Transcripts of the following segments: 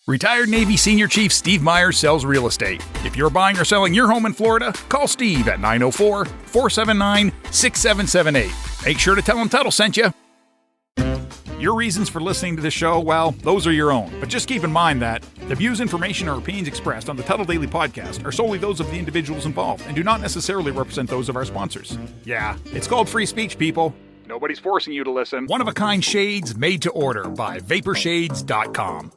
Retired Navy Senior Chief Steve Myers sells real estate. If you're buying or selling your home in Florida, call Steve at 904-479-6778. Make sure to tell him Tuddle sent you. Your reasons for listening to this show, well, those are your own. But just keep in mind that the views, information, or opinions expressed on the Tuddle Daily Podcast are solely those of the individuals involved and do not necessarily represent those of our sponsors. Yeah, it's called free speech, people. Nobody's forcing you to listen. One-of-a-kind shades made to order by VaporShades.com.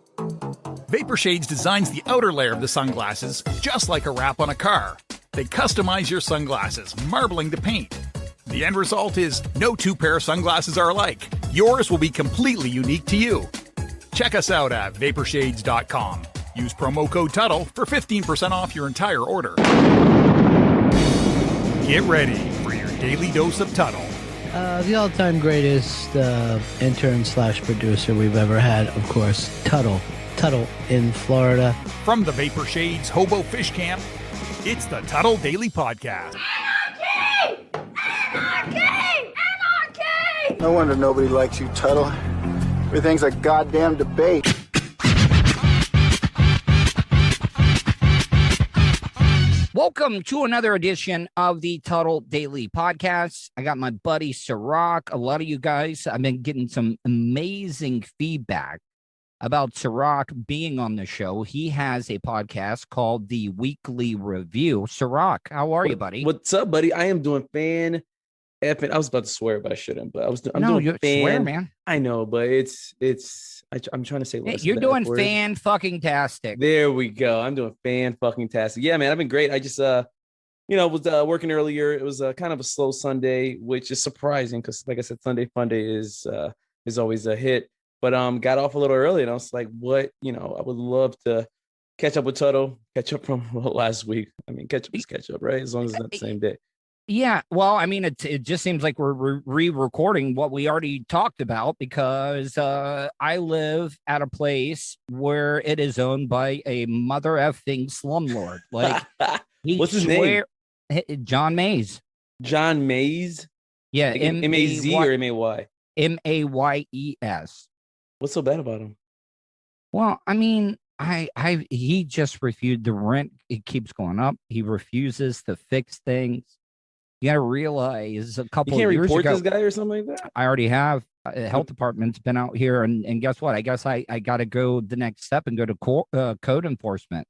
Vapor Shades designs the outer layer of the sunglasses just like a wrap on a car. They customize your sunglasses, marbling the paint. The end result is no two pair of sunglasses are alike. Yours will be completely unique to you. Check us out at VaporShades.com. Use promo code Tuddle for 15% off your entire order. Get ready for your daily dose of Tuddle. The all-time greatest intern/producer we've ever had, of course, Tuddle. Tuddle in Florida. From the Vapor Shades Hobo Fish Camp, it's the Tuddle Daily Podcast. Anarchy! Anarchy! Anarchy! No wonder nobody likes you, Tuddle. Everything's a goddamn debate. Welcome to another edition of the Tuddle Daily Podcast. I got my buddy Serak. A lot of you guys, I've been getting some amazing feedback about Serak being on the show. He has a podcast called The Weekly Review. Serak, how are you, buddy? What's up, buddy? I am doing I was about to swear, but I shouldn't. But I'm doing swear, man. I know, but I'm trying to say less. You're doing fan-fucking-tastic. There we go. I'm doing fan-fucking-tastic. Yeah, man, I've been great. I just was working earlier. It was kind of a slow Sunday, which is surprising because, like I said, Sunday Funday is always a hit. But got off a little early, and I was like, what? I would love to catch up with Tuddle, catch up from last week. I mean, catch up, right? As long as it's not the same day. Yeah, well, I mean, it just seems like we're re-recording what we already talked about because I live at a place where it is owned by a mother effing slumlord. Like, what's his name? John Mays. John Mays? Yeah, like M-A-Z or M-A-Y? M-A-Y-E-S. What's so bad about him? Well, I mean, he just refused the rent. It keeps going up. He refuses to fix things. You got to realize a couple of years ago. You can't report this guy or something like that? I already have. The health department's been out here, and guess what? I guess I got to go the next step and go to code enforcement.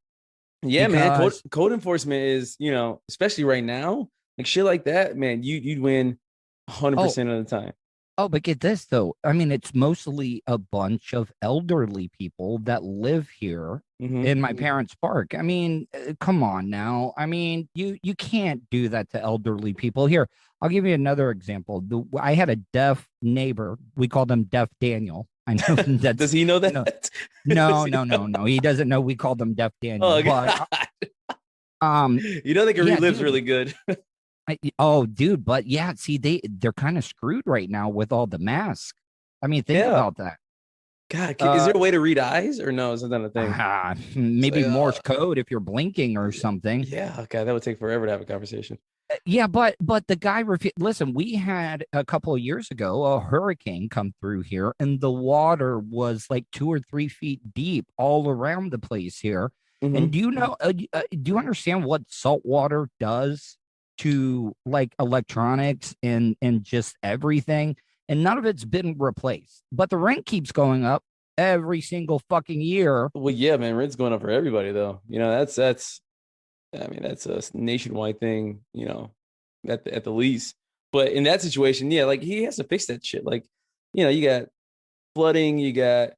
Yeah, man. Code enforcement is, especially right now, like shit like that, man, you'd win 100% of the time. Oh, but get this, though. I mean, it's mostly a bunch of elderly people that live here in my parents' park. I mean, come on now. I mean, you can't do that to elderly people. Here, I'll give you another example. I had a deaf neighbor. We called him Deaf Daniel. I know that. Does he know that? No. He doesn't know we called him Deaf Daniel. Oh, God. But, they can relive really good. Dude, but yeah, see, they're kind of screwed right now with all the masks. I mean, think about that. God, is there a way to read eyes or no? Is that a thing? Maybe Morse code if you're blinking or something. Yeah, okay, that would take forever to have a conversation. Yeah, but the guy listen, we had a couple of years ago a hurricane come through here, and the water was like 2 or 3 feet deep all around the place here. And do you understand what salt water does to like electronics and just everything? And none of it's been replaced, but the rent keeps going up every single fucking year. Well, yeah, man, rent's going up for everybody though. That's a nationwide thing, at the least. But in that situation, yeah, like he has to fix that shit. Like, you got flooding, you got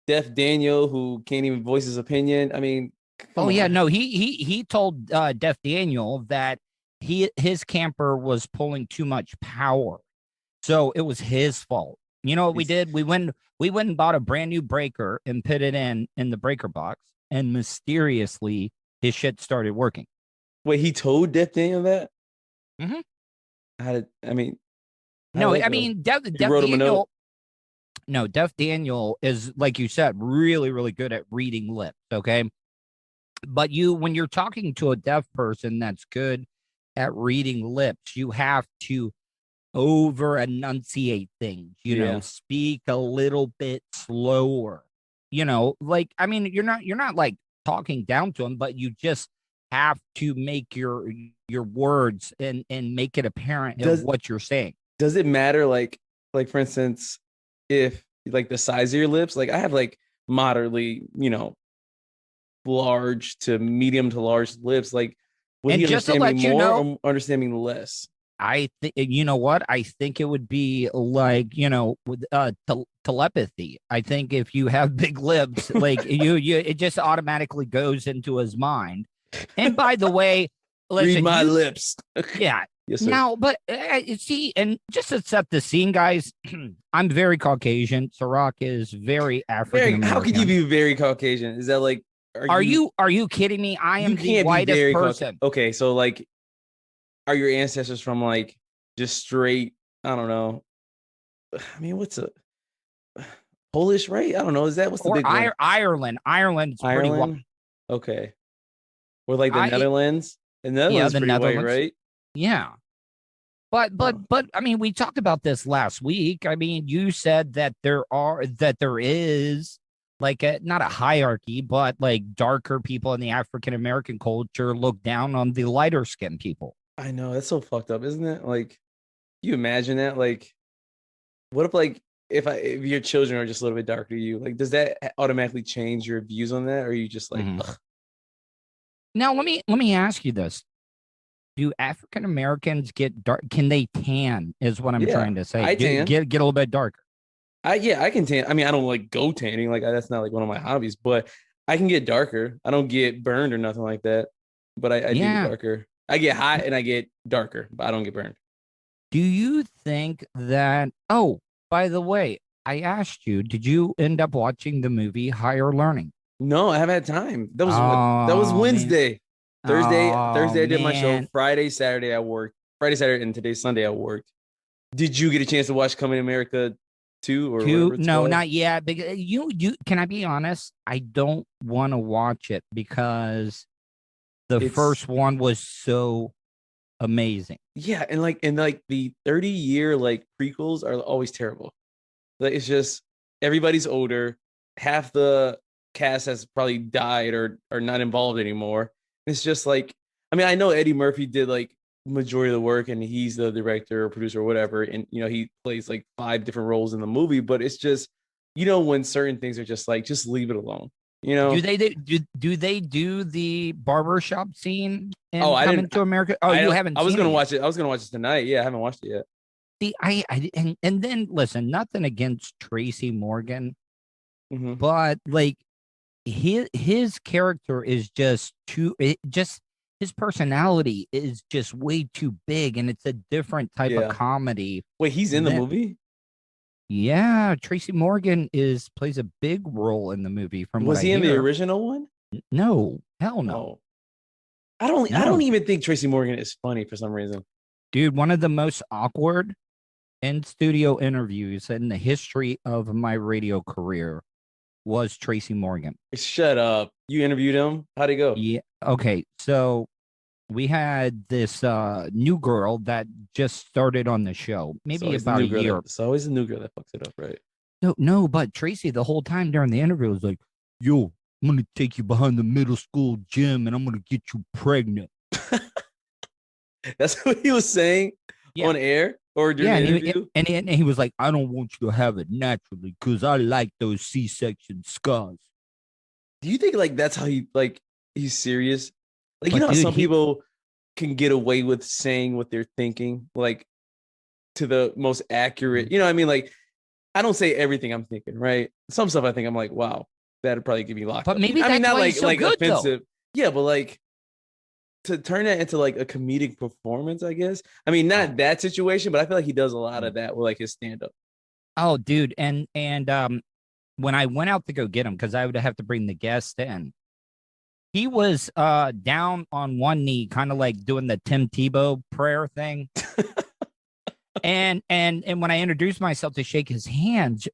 Deaf Daniel who can't even voice his opinion. I mean, he told Deaf Daniel that his camper was pulling too much power, so it was his fault. You know what we did? We went and bought a brand new breaker and put it in the breaker box, and mysteriously his shit started working. Wait, he told Deaf Daniel that? Deaf Daniel is, like you said, really, really good at reading lips. Okay. But when you're talking to a deaf person that's good at reading lips, you have to over enunciate things, speak a little bit slower. like, I mean, you're not like talking down to him, but you just have to make your words and make it apparent of what you're saying. Does it matter, like for instance, if like the size of your lips? Like I have like moderately, large to medium to large lips. Like would And he just to understand let me you more know, or understand me less? I think, you know what? I think it would be like, with telepathy. I think if you have big lips, like it just automatically goes into his mind. And by the way, listen, Read my lips. yeah. Yes, sir. Now, but see, and just to set the scene, guys, I'm very Caucasian. Serak is very African American. How could you be very Caucasian? Is that like, Are you kidding me? I am the whitest person. Okay, so like, are your ancestors from like just straight? I don't know. I mean, what's a Polish, right? I don't know. Is that what's the big one? Ireland? Ireland's pretty white. Ireland. Okay. Or like the Netherlands. The Netherlands the pretty Netherlands. white, right? Yeah. But I mean, we talked about this last week. I mean, you said that there is like not a hierarchy, but like darker people in the African American culture look down on the lighter skinned people. I know, that's so fucked up, isn't it? Like, you imagine that? Like, what if like if your children are just a little bit darker to you, like does that automatically change your views on that, or are you just like, ugh? Now let me ask you this: do African Americans get dark? Can they tan? Is what I'm trying to say. I tan. Get a little bit darker. I can tan. I mean, I don't like go tanning, like that's not like one of my hobbies, but I can get darker. I don't get burned or nothing like that, but I do get darker. I get hot and I get darker, but I don't get burned. Do you think that? Oh, by the way, I asked you, did you end up watching the movie Higher Learning? No, I haven't had time. That was Wednesday. Man. Thursday I did my show. Friday, Saturday I worked. Friday, Saturday, and today's Sunday I worked. Did you get a chance to watch Coming to America 2 or 2? No, not yet. Because you can I be honest? I don't want to watch it because the first one was so amazing. Yeah, and the 30-year like prequels are always terrible. Like it's just everybody's older. Half the cast has probably died or are not involved anymore. It's just like, I mean, I know Eddie Murphy did like majority of the work and he's the director or producer or whatever, and he plays like 5 different roles in the movie, but it's just, when certain things are just like, just leave it alone. Do they do the barbershop scene in Coming to America? Oh, you haven't. I was gonna watch it. I was gonna watch it tonight. Yeah, I haven't watched it yet. See, and then listen, nothing against Tracy Morgan, mm-hmm. but like his character is just his personality is just way too big, and it's a different type of comedy. Wait, he's in the movie? Yeah, Tracy Morgan plays a big role in the movie. Was he in the original one? No, hell no. I don't even think Tracy Morgan is funny for some reason. Dude, one of the most awkward in-studio interviews in the history of my radio career was Tracy Morgan. Shut up. You interviewed him? How'd it go? Yeah. Okay. So we had this new girl that just started on the show, maybe about a year. It's always a new girl that fucks it up, right? No, but Tracy, the whole time during the interview, was like, yo, I'm going to take you behind the middle school gym and I'm going to get you pregnant. That's what he was saying on air or during the interview? And he was like, I don't want you to have it naturally because I like those C-section scars. Do you think like that's how he's serious? Like, but some people can get away with saying what they're thinking, like to the most accurate, you know what I mean? Like, I don't say everything I'm thinking, right? Some stuff I think I'm like, wow, that'd probably give me locked but up. Maybe that's not why like he's so good, offensive. Though. Yeah, but like to turn that into like a comedic performance, I guess. I mean, not that situation, but I feel like he does a lot of that with like his stand-up. Oh, dude. And when I went out to go get him, because I would have to bring the guest in, he was down on one knee, kind of like doing the Tim Tebow prayer thing. and when I introduced myself to shake his hand,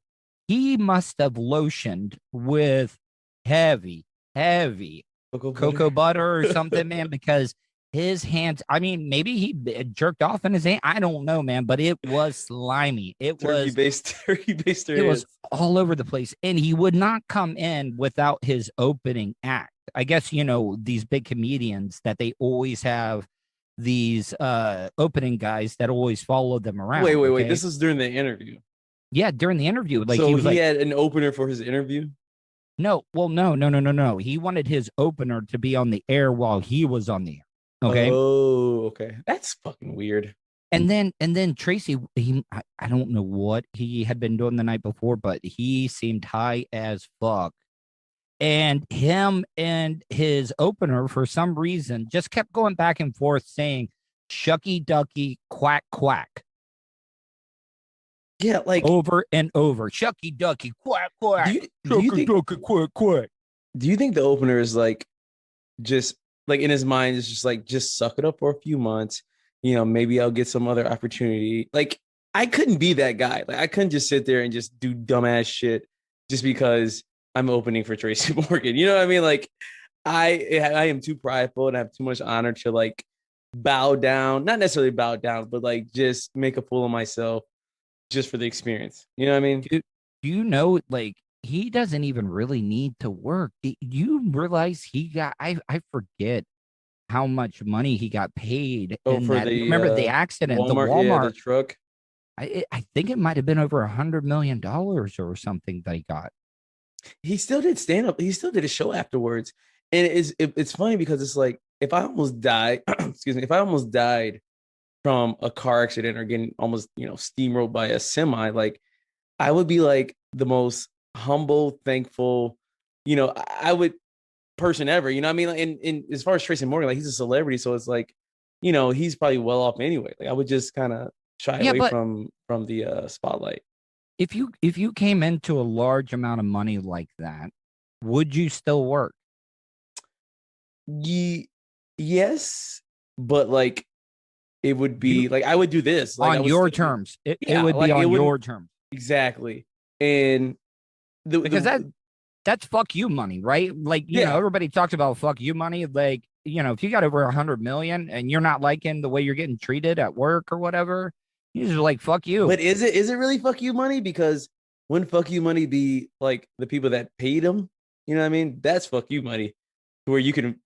he must have lotioned with heavy cocoa butter or something, man, because his hands. I mean, maybe he jerked off in his hand. I don't know, man, but it was slimy. Turkey based It was all over the place, and he would not come in without his opening act. I guess these big comedians that they always have these opening guys that always follow them around. Wait. This is during the interview. Yeah, during the interview, like so he had an opener for his interview. No, well, no. He wanted his opener to be on the air while he was on the air. Okay. Oh, okay. That's fucking weird. And then Tracy, I don't know what he had been doing the night before, but he seemed high as fuck. And him and his opener, for some reason, just kept going back and forth saying, "Shucky ducky, quack quack." Yeah, like over and over. Shucky ducky, quack quack. Shucky ducky, quack quack. Do you think the opener is like just like in his mind is just like just suck it up for a few months? Maybe I'll get some other opportunity. Like I couldn't be that guy. Like I couldn't just sit there and just do dumbass shit just because I'm opening for Tracy Morgan. You know what I mean? Like I am too prideful and I have too much honor to like bow down, not necessarily bow down, but like just make a fool of myself just for the experience. You know what I mean? Do like he doesn't even really need to work. You realize he got, I forget how much money he got paid. Remember the accident, Walmart, the Walmart yeah, the truck. I think it might have been over $100 million or something that he got. He still did stand up. He still did a show afterwards. And it's funny because it's like, if I almost died, if I almost died from a car accident or getting almost, steamrolled by a semi, like I would be like the most humble, thankful, I would person ever, you know what I mean? And as far as Tracy Morgan, like he's a celebrity. So it's like, he's probably well off anyway. Like I would just kind of shy away from the spotlight. If you came into a large amount of money like that, would you still work? Yes, but like it would be like I would do this like, on your terms. It would be on your terms. Exactly. And because that's fuck you money, right? Like, everybody talks about fuck you money. Like, if you got over 100 million and you're not liking the way you're getting treated at work or whatever, you just like, fuck you. But is it really fuck you money? Because wouldn't fuck you money be like the people that paid them? You know what I mean? That's fuck you money where you can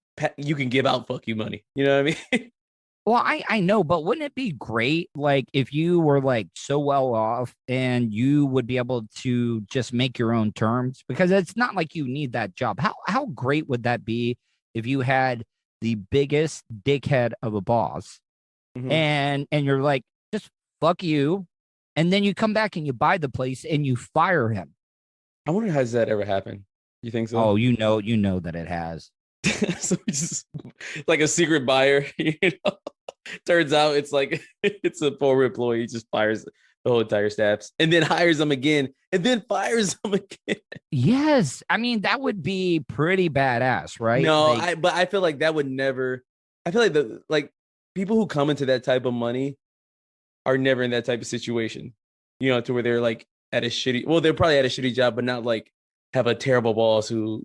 give out fuck you money. You know what I mean? Well, I know, but wouldn't it be great, like, if you were, like, so well off and you would be able to just make your own terms? Because it's not like you need that job. How great would that be if you had the biggest dickhead of a boss and you're like, just fuck you, and then you come back and you buy the place and you fire him? I wonder, has that ever happened? You think so? Oh, you know that it has. So just like a secret buyer, turns out it's like it's a former employee. He just fires the whole entire staff and then hires them again and then fires them again. Yes, I mean that would be pretty badass, right? No, but I feel like that would never. I feel like people who come into that type of money are never in that type of situation, to where they're like at a shitty. Well, they're probably at a shitty job, but not like have a terrible boss who,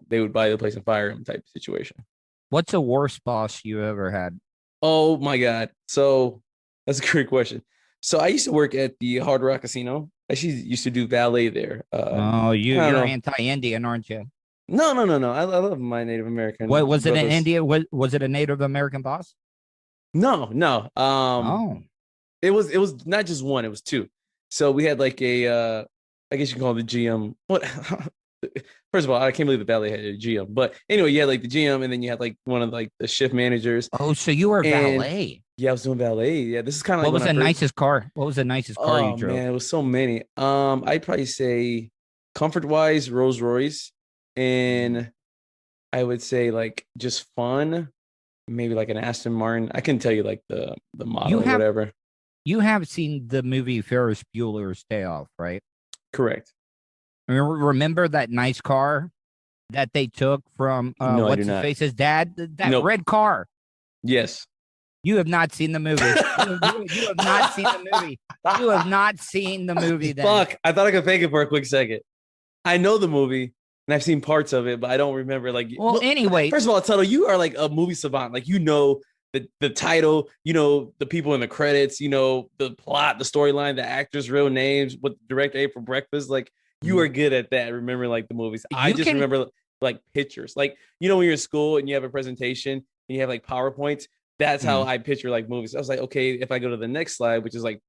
they would buy the place and fire him type of situation. What's the worst boss you ever had? Oh my God. So that's a great question. So I used to work at the Hard Rock Casino. I actually used to do valet there. You're anti-Indian, aren't you? No. I love my Native American. What was brothers. it an Indian? Was it a Native American boss? No. It was not just one, it was two. So we had like a I guess you can call it the GM. What? First of all, I can't believe the valet had a GM. But anyway, you had like the GM, and then you had like one of like the shift managers. Oh, so you were valet? Yeah, I was doing valet. Yeah, this is kind of like what was the nicest car? What was the nicest car you drove? Man, it was so many. I'd probably say comfort wise, Rolls Royce, and I would say like just fun, maybe like an Aston Martin. I can tell you like the model or whatever. You have seen the movie Ferris Bueller's Day Off, right? Correct. Remember that nice car that they took from what's his face's dad? That red car. Yes. You have not seen the movie. you have not seen the movie. You have not seen the movie. Then. Fuck! I thought I could fake it for a quick second. I know the movie and I've seen parts of it, but I don't remember. Like, well, anyway. First of all, Tuddle, you are like a movie savant. Like, the title, the people in the credits, the plot, the storyline, the actors' real names, what the director ate for breakfast. Like you are good at that, remembering like the movies. I just remember like pictures. Like, when you're in school and you have a presentation and you have like PowerPoints, that's how I picture like movies. I was like, okay, if I go to the next slide, which is like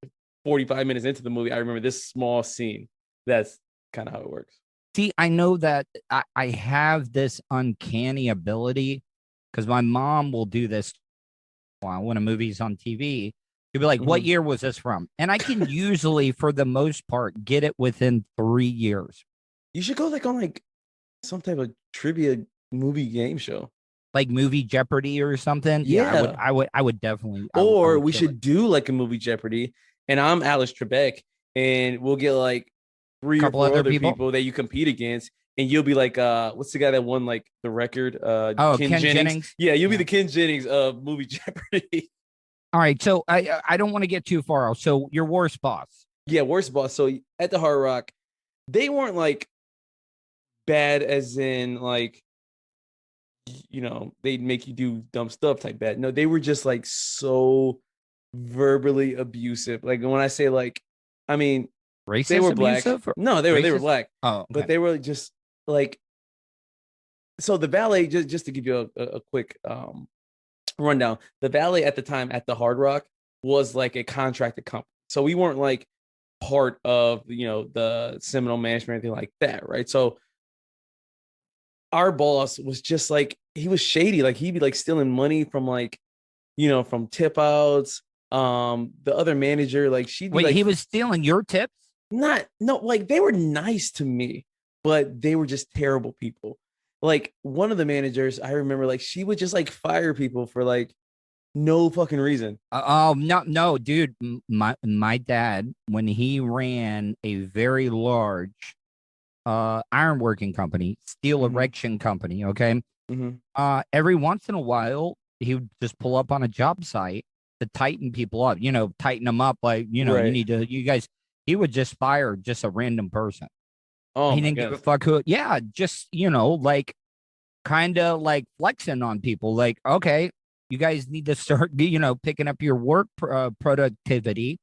45 minutes into the movie, I remember this small scene. That's kind of how it works. See, I know that I have this uncanny ability because my mom will do this when a movie's on TV. You'll be like, what year was this from? And I can usually, for the most part, get it within 3 years. You should go like on like some type of trivia movie game show. Like Movie Jeopardy or something. Yeah. I would definitely. Or we should do like a Movie Jeopardy. And I'm Alex Trebek. And we'll get like 3 or 4 other people that you compete against. And you'll be like, what's the guy that won like the record? Ken Jennings. Yeah, you'll be the Ken Jennings of Movie Jeopardy. All right, so I don't want to get too far off. So your worst boss. Yeah, worst boss. So at the Hard Rock, they weren't like bad as in like, they'd make you do dumb stuff type bad. No, they were just like so verbally abusive. Like when I say like, I mean, racist, they were black. No, they were black. Oh, okay. But they were just like, so the valet, just to give you a quick rundown, the valet at the time at the Hard Rock was like a contracted company. So we weren't like part of, the Seminole management or anything like that. Right. So our boss was just like, he was shady. Like he'd be like stealing money from like, from tip outs. The other manager, like she'd be like, he was stealing your tips? Like they were nice to me, but they were just terrible people. Like one of the managers, I remember, like she would just like fire people for like no fucking reason. No, dude. My dad, when he ran a very large ironworking company, steel erection company, okay. Every once in a while, he would just pull up on a job site to tighten people up. Tighten them up, like right. You guys. He would just fire just a random person. Oh, he didn't give a fuck who. Yeah, just like kind of like flexing on people. Like, okay, you guys need to start, picking up your work productivity,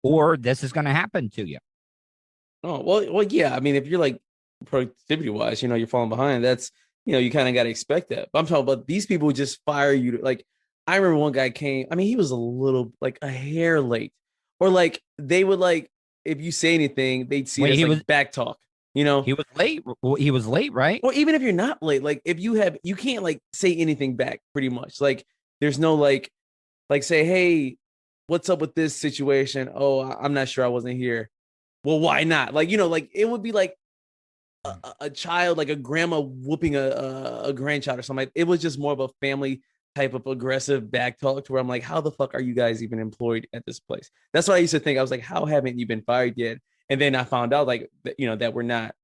or this is going to happen to you. Oh well, yeah. I mean, if you're like productivity wise, you're falling behind. That's you kind of got to expect that. But I'm talking about these people who just fire you. Like, I remember one guy came. I mean, he was a little like a hair late. Or like they would like if you say anything, they'd see it as like back talk. He was late. He was late, right? Or even if you're not late, like if you can't like say anything back. Pretty much, like there's no like say, hey, what's up with this situation? Oh, I'm not sure. I wasn't here. Well, why not? Like like it would be like a child, like a grandma whooping a grandchild or something. Like, it was just more of a family type of aggressive back talk to where I'm like, how the fuck are you guys even employed at this place? That's what I used to think. I was like, how haven't you been fired yet? And then I found out like, that we're not,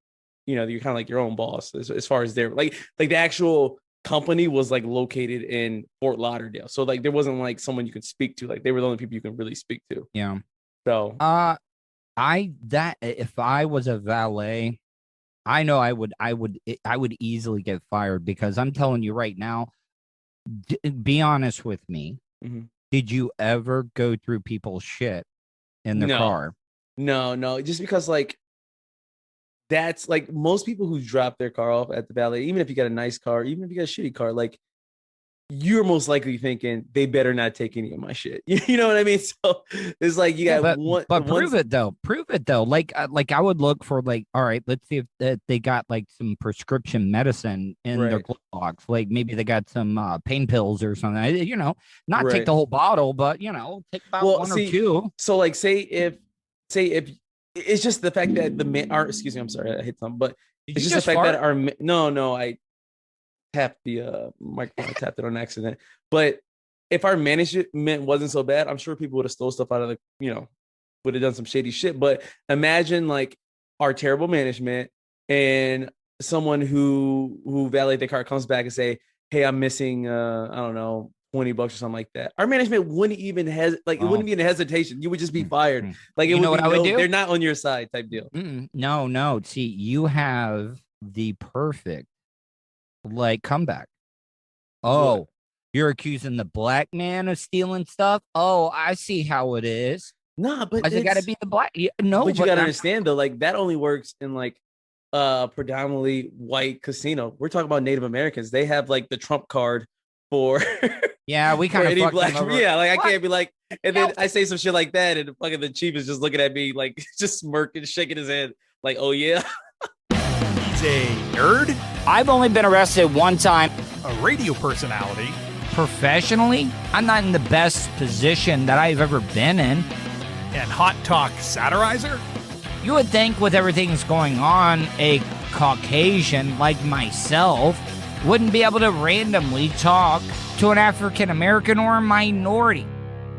you're kind of like your own boss as far as their like the actual company was like located in Fort Lauderdale. So like there wasn't like someone you could speak to. Like they were the only people you could really speak to. Yeah. So if I was a valet, I know I would easily get fired because I'm telling you right now, be honest with me. Did you ever go through people's shit in their car? No. Just because like that's like most people who drop their car off at the valet, even if you got a nice car, even if you got a shitty car, like you're most likely thinking they better not take any of my shit. You know what I mean? So it's like you got one. But prove it though. Like I would look for like, all right, let's see if they got like some prescription medicine in their glove box. Like maybe they got some pain pills or something. Not take the whole bottle, but take about one or two. So like say if it's just the fact that the man. Excuse me, I'm sorry, I hit something, but it's just the fact that our I tapped the microphone. I tapped it on accident. But if our management wasn't so bad, I'm sure people would have stole stuff out of the, would have done some shady shit. But imagine like our terrible management and someone who valeted the car comes back and say, hey, I'm missing, I don't know, $20 or something like that. Our management wouldn't even it wouldn't be in hesitation. You would just be fired. Like, it would be they're not on your side type deal. No. See, you have the perfect like comeback. Oh, You're accusing the black man of stealing stuff. Oh, I see how it is. Nah, but Why's it got to be the black? No, but you got to understand though, like that only works in like predominantly white casino. We're talking about Native Americans. They have like the trump card for yeah, we kind of black. Yeah, like I can't be like, and then I say some shit like that, and fucking the chief is just looking at me like just smirking, shaking his head, like, oh yeah. He's a nerd, I've only been arrested one time. a radio personality, Professionally, I'm not in the best position that I've ever been in. and hot talk satirizer. You would think with everything that's going on, a Caucasian like myself wouldn't be able to randomly talk to an African American or a minority.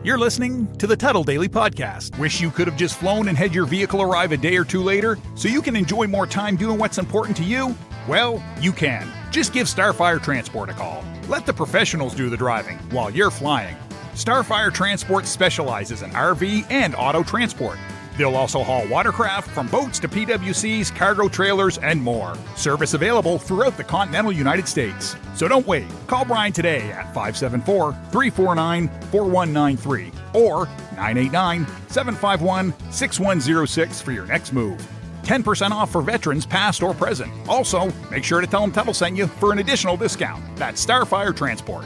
You're listening to the Tuddle Daily Podcast. Wish you could have just flown and had your vehicle arrive a day or two later so you can enjoy more time doing what's important to you? Well, you can. Just give Starfire Transport a call. Let the professionals do the driving while you're flying. Starfire Transport specializes in RV and auto transport. They'll also haul watercraft from boats to PWCs, cargo trailers, and more. Service available throughout the continental United States. So don't wait. Call Brian today at 574-349-4193 or 989-751-6106 for your next move. 10% off for veterans past or present. Also, make sure to tell them Tuddle sent you for an additional discount. That's Starfire Transport.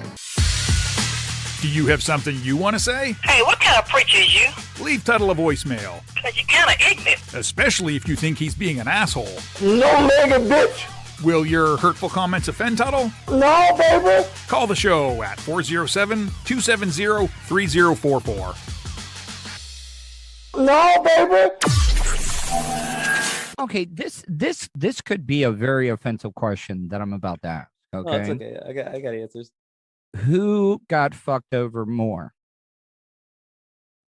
Do you have something you want to say? Hey, what kind of preacher is you? Leave Tuddle a voicemail, Cause you're kind of ignorant. especially if you think he's being an asshole. No mega bitch. Will your hurtful comments offend Tuddle? No, baby. Call the show at 407-270-3044. No, baby. Okay, this could be a very offensive question that I'm about to ask. Okay, Oh, it's okay. I got answers. who got fucked over more?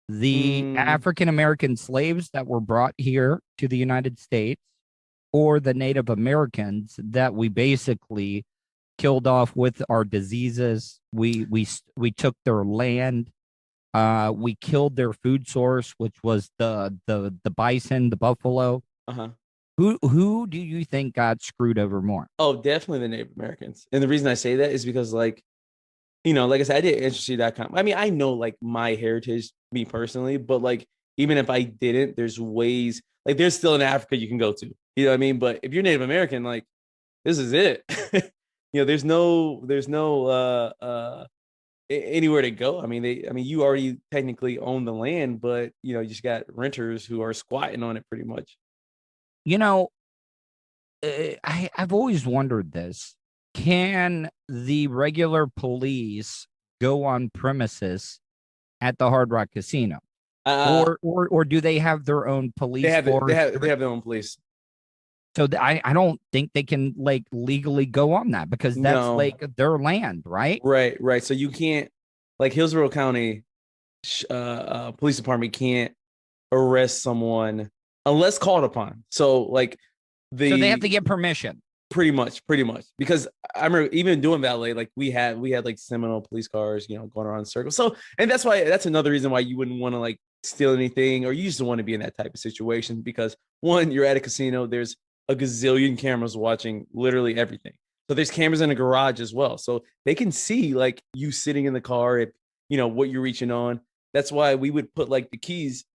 The African American slaves that were brought here to the United States, or the Native Americans that we basically killed off with our diseases? We took their land. We killed their food source, which was the bison, the buffalo. Uh-huh. Who do you think got screwed over more? Oh, definitely the Native Americans. And the reason I say that is because, like, you know, like I said, I did Ancestry.com. I mean, I know like my heritage, me personally, but like, even if I didn't, there's ways, like, there's still an Africa you can go to. You know what I mean? But if you're Native American, like, this is it. You know, there's no anywhere to go. I mean, you already technically own the land, but you know, you just got renters who are squatting on it pretty much. You know, I've always wondered this. Can the regular police go on premises at the Hard Rock Casino? Or do they have their own police force? They have their own police. So I don't think they can like legally go on that because that's like their land, right? Right. So you can't, like, Hillsborough County police department can't arrest someone unless called upon. So like So they have to get permission. Pretty much. Because I remember even doing valet, like we had like Seminole police cars, you know, going around in circles. So, and that's another reason why you wouldn't want to like steal anything, or you just don't want to be in that type of situation because, one, you're at a casino, there's a gazillion cameras watching literally everything. So there's cameras in the garage as well. So they can see like you sitting in the car, if you know what you're reaching on. That's why we would put like the keys.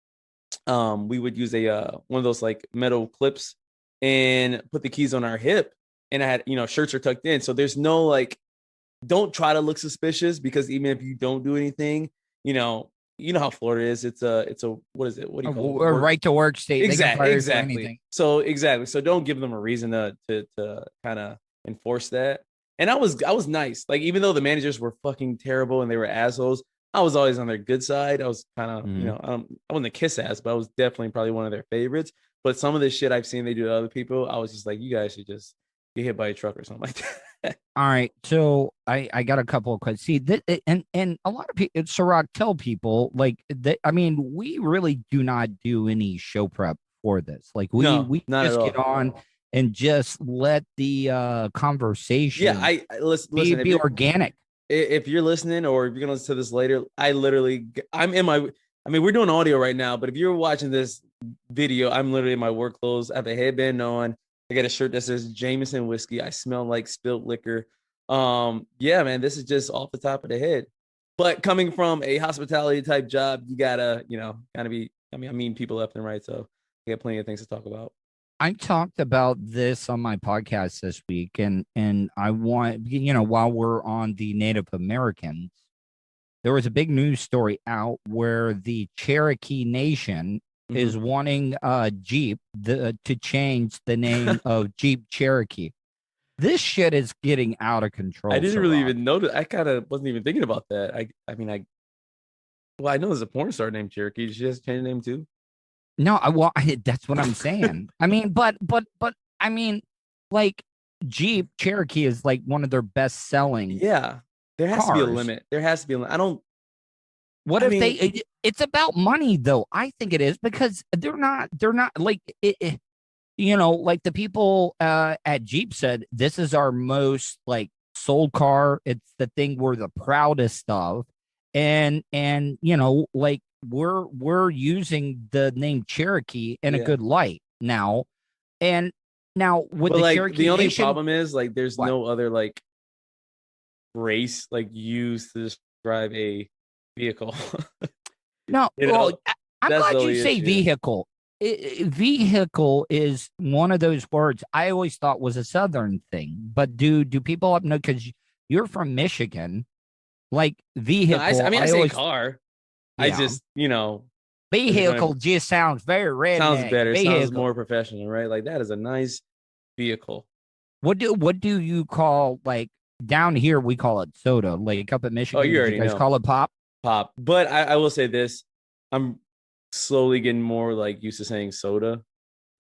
We would use a one of those like metal clips and put the keys on our hip. And I had, you know, shirts are tucked in. So there's no like, don't try to look suspicious, because even if you don't do anything, you know how Florida is. It's a what is it? What do you call it? A right to work state. Exactly. So don't give them a reason to kind of enforce that. And I was nice. Like, even though the managers were fucking terrible and they were assholes, I was always on their good side. I was kind of, you know, I wasn't a kiss ass, but I was definitely probably one of their favorites. But some of the shit I've seen they do to other people, I was just like, you guys should just get hit by a truck or something like that. All right. So I got a couple of questions. See, and a lot of people, Serak, tell people like that. I mean, we really do not do any show prep for this. Like we just get on and just let the conversation listen, be organic. If you're listening, or if you're gonna listen to this later, we're doing audio right now, but if you're watching this video, I'm literally in my work clothes. I have a headband on. I got a shirt that says Jameson whiskey. I smell like spilled liquor. Yeah, man, this is just off the top of the head. But coming from a hospitality type job, you gotta, gotta be. I mean people left and right, so we got plenty of things to talk about. I talked about this on my podcast this week, and I want, while we're on the Native Americans, there was a big news story out where the Cherokee Nation is wanting Jeep to change the name of Jeep Cherokee. This shit is getting out of control. I didn't really even notice. I kind of wasn't even thinking about that. I know there's a porn star named Cherokee. She has to change the name too. No, that's what I'm saying. I mean, but I mean, like Jeep Cherokee is like one of their best selling. Yeah, there has to be a limit. There has to be a limit. I don't. What if it's about money though? I think it is, because they're not like like the people at Jeep said, this is our most like sold car. It's the thing we're the proudest of. And like we're using the name Cherokee in a good light now. And now with the Cherokee the only Nation, problem is like there's no other like race like used to describe a vehicle. No, well, I'm glad you say vehicle. Vehicle is one of those words I always thought was a Southern thing, but do people up know, because you're from Michigan, like vehicle? No, I say car. Yeah. I just vehicle just sounds very redneck. Sounds better. Vehicle. Sounds more professional, right? Like that is a nice vehicle. What do you call, like down here we call it soda, like up in Michigan? Oh, you already guys know. Call it pop. But I will say this, I'm slowly getting more like used to saying soda,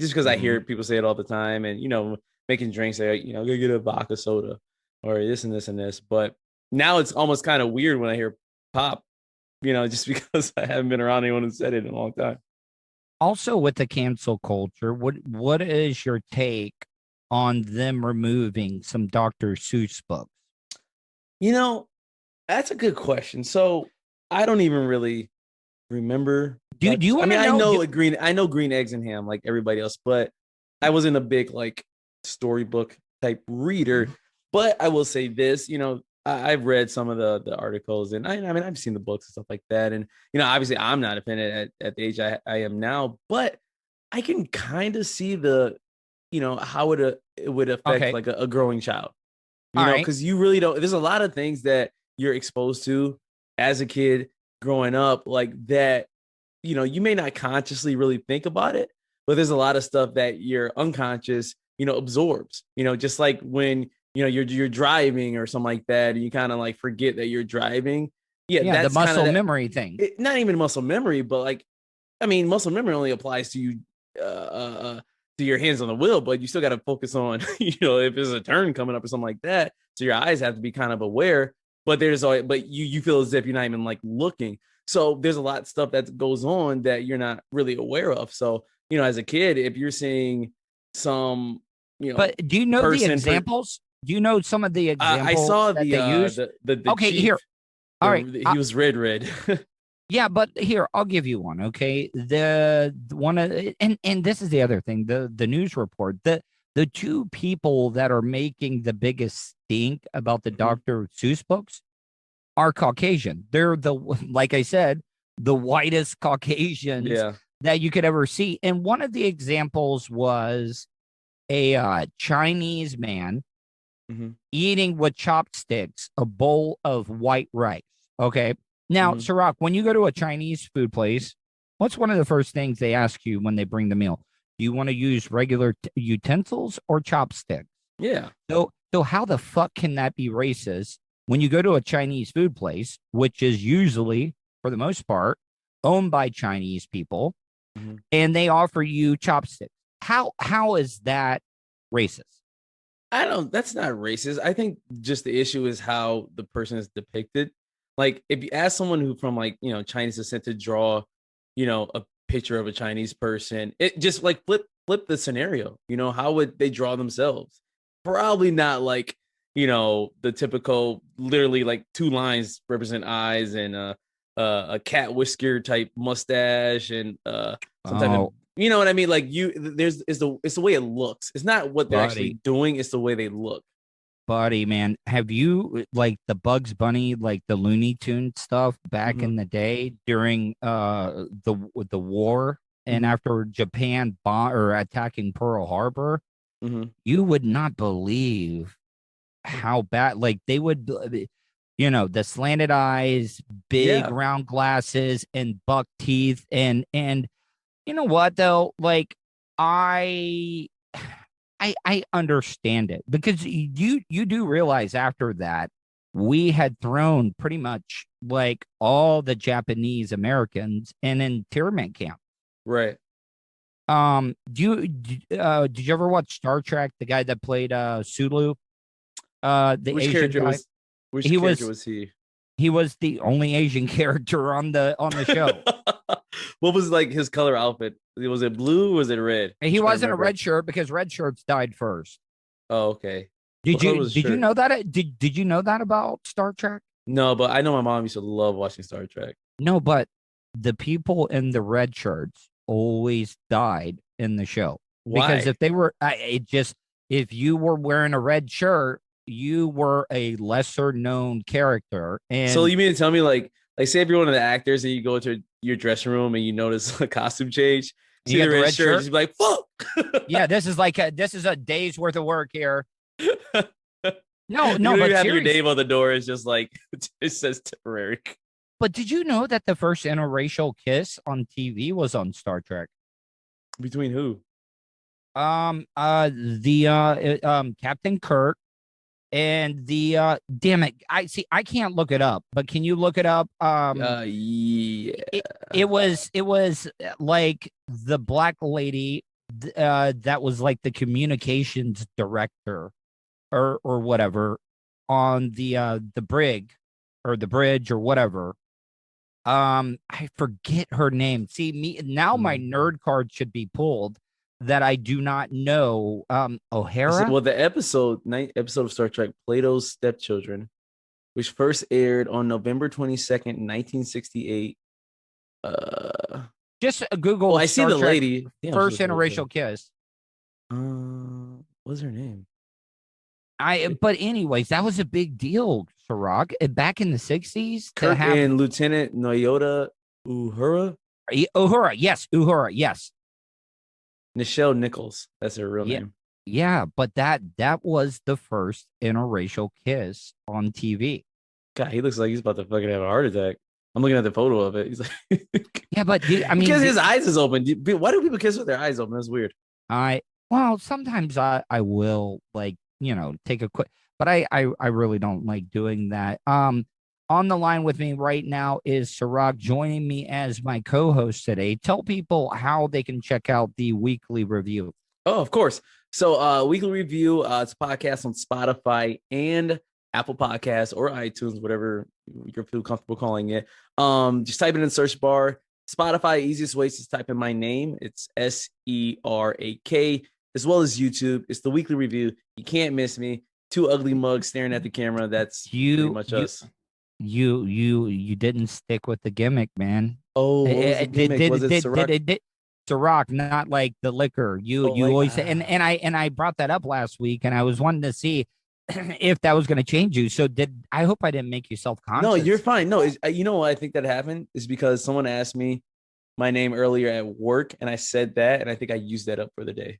just because I hear people say it all the time, and making drinks, say go get a vodka soda or this and this and this. But now it's almost kind of weird when I hear pop, just because I haven't been around anyone who said it in a long time. Also, with the cancel culture, what is your take on them removing some Dr. Seuss books? That's a good question. So I don't even really remember. Do you want to know? I know Green Eggs and Ham like everybody else, but I wasn't a big like storybook type reader. But I will say this, I've read some of the articles, and I mean I've seen the books and stuff like that, and obviously I'm not offended at the age I am now, but I can kind of see the how it would affect like a growing child, because you really don't. There's a lot of things that you're exposed to as a kid growing up like that, you may not consciously really think about it, but there's a lot of stuff that your unconscious, absorbs, just like when, you're driving or something like that, and you kind of like forget that you're driving. Yeah. That's the muscle memory thing. Not even muscle memory, but like, I mean, muscle memory only applies to you, to your hands on the wheel, but you still got to focus on, if there's a turn coming up or something like that. So your eyes have to be kind of aware. But you feel as if you're not even like looking. So there's a lot of stuff that goes on that you're not really aware of. So, as a kid, if you're seeing some, but do you know the examples? Do you know some of the examples? I saw that they used? the okay, chief, here. All right. He was red. Yeah, but here, I'll give you one. Okay. The one, and this is the other thing, the news report, the two people that are making the biggest stink about the Dr. Seuss books are Caucasian. They're like I said, the whitest Caucasians that you could ever see. And one of the examples was a Chinese man eating with chopsticks a bowl of white rice. Okay. Now, Serak, when you go to a Chinese food place, what's one of the first things they ask you when they bring the meal? Do you want to use regular utensils or chopsticks? Yeah. So how the fuck can that be racist when you go to a Chinese food place, which is usually, for the most part, owned by Chinese people, and they offer you chopsticks? How is that racist? That's not racist. I think just the issue is how the person is depicted. Like if you ask someone who from like, Chinese descent to draw, a picture of a Chinese person, it just like flip the scenario, how would they draw themselves? Probably not like, the typical, literally like two lines represent eyes and a cat whisker type mustache and some type of, you know what I mean? Like it's the way it looks. It's not what they're actually doing. It's the way they look. Buddy, man, have you like the Bugs Bunny, like the Looney Tune stuff back in the day during the war and after Japan or attacking Pearl Harbor? You would not believe how bad, like they would, the slanted eyes, big round glasses, and buck teeth, and you know what though, like I understand it because you do realize after that we had thrown pretty much like all the Japanese Americans in internment camp. Right. Did you ever watch Star Trek? The guy that played Sulu, the Which Asian character guy. was? Which character was he? He was the only Asian character on the show. What was like his color outfit? Was it blue or was it red? He wasn't a red shirt because red shirts died first. Oh, okay. Did you know that? Did you know that about Star Trek? No, but I know my mom used to love watching Star Trek. No, but the people in the red shirts always died in the show. Why? Because if they were, if you were wearing a red shirt, you were a lesser known character. And so you mean to tell me like say if you're one of the actors and you go to your dressing room and you notice a costume change, see the red shirt, you're like, fuck. Yeah, this is a day's worth of work here. No, you but have your name on the door. It's just like it says temporary. But did you know that the first interracial kiss on TV was on Star Trek? Between who? Captain Kirk and the damn it. I can't look it up, but can you look it up? Yeah. It was like the black lady that was like the communications director or whatever on the brig or the bridge or whatever. I forget her name. See, now my nerd card should be pulled that I do not know. O'Hara? Well, the ninth episode of Star Trek, Plato's Stepchildren, which first aired on November 22nd, 1968. Just Google. Oh, I see the lady. First interracial kiss. What's her name? But anyways, that was a big deal, Serak. Back in the 60s. Kirk and Lieutenant Noyota Uhura. Yes, Uhura, yes. Nichelle Nichols. That's her real name. Yeah, but that was the first interracial kiss on TV. God, he looks like he's about to fucking have a heart attack. I'm looking at the photo of it. He's like, yeah, but because his eyes is open. Why do people kiss with their eyes open? That's weird. Well, sometimes I will like, take a quick, but I really don't like doing that. On the line with me right now is Serak, joining me as my co-host today. Tell people how they can check out the weekly review. Oh, of course. So weekly review, it's a podcast on Spotify and Apple Podcasts or iTunes, whatever you feel comfortable calling it. Just type it in the search bar. Spotify, easiest way is to type in my name. It's Serak, as well as YouTube. It's the weekly review. You can't miss me. Two ugly mugs staring at the camera. That's pretty much us. You didn't stick with the gimmick, man. Oh, what was the gimmick? Was it Serak? Serak, not like the liquor. You always say, and I brought that up last week, and I was wanting to see if that was going to change you. So I hope I didn't make you self-conscious. No, you're fine. No, you know what I think that happened is because someone asked me my name earlier at work, and I said that, and I think I used that up for the day.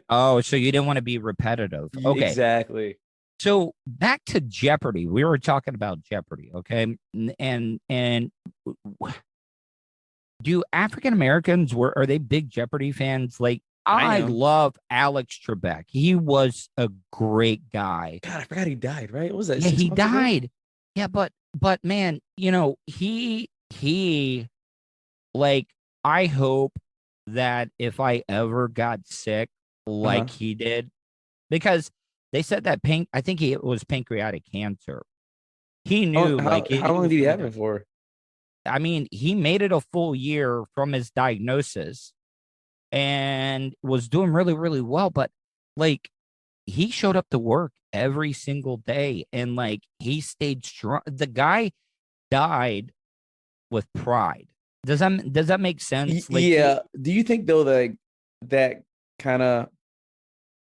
Oh, so you didn't want to be repetitive. Okay, exactly. So back to Jeopardy. We were talking about Jeopardy, okay? And do African Americans are they big Jeopardy fans? Like I love Alex Trebek. He was a great guy. God, I forgot he died, right? What was that? Yeah, he died. Ago? Yeah, but man, he like I hope that if I ever got sick like he did, because they said that I think it was pancreatic cancer. He knew how long did he have it for? I mean, he made it a full year from his diagnosis and was doing really, really well. But like he showed up to work every single day and like he stayed strong. The guy died with pride. Does that make sense? Like, yeah. Do you think though that kind of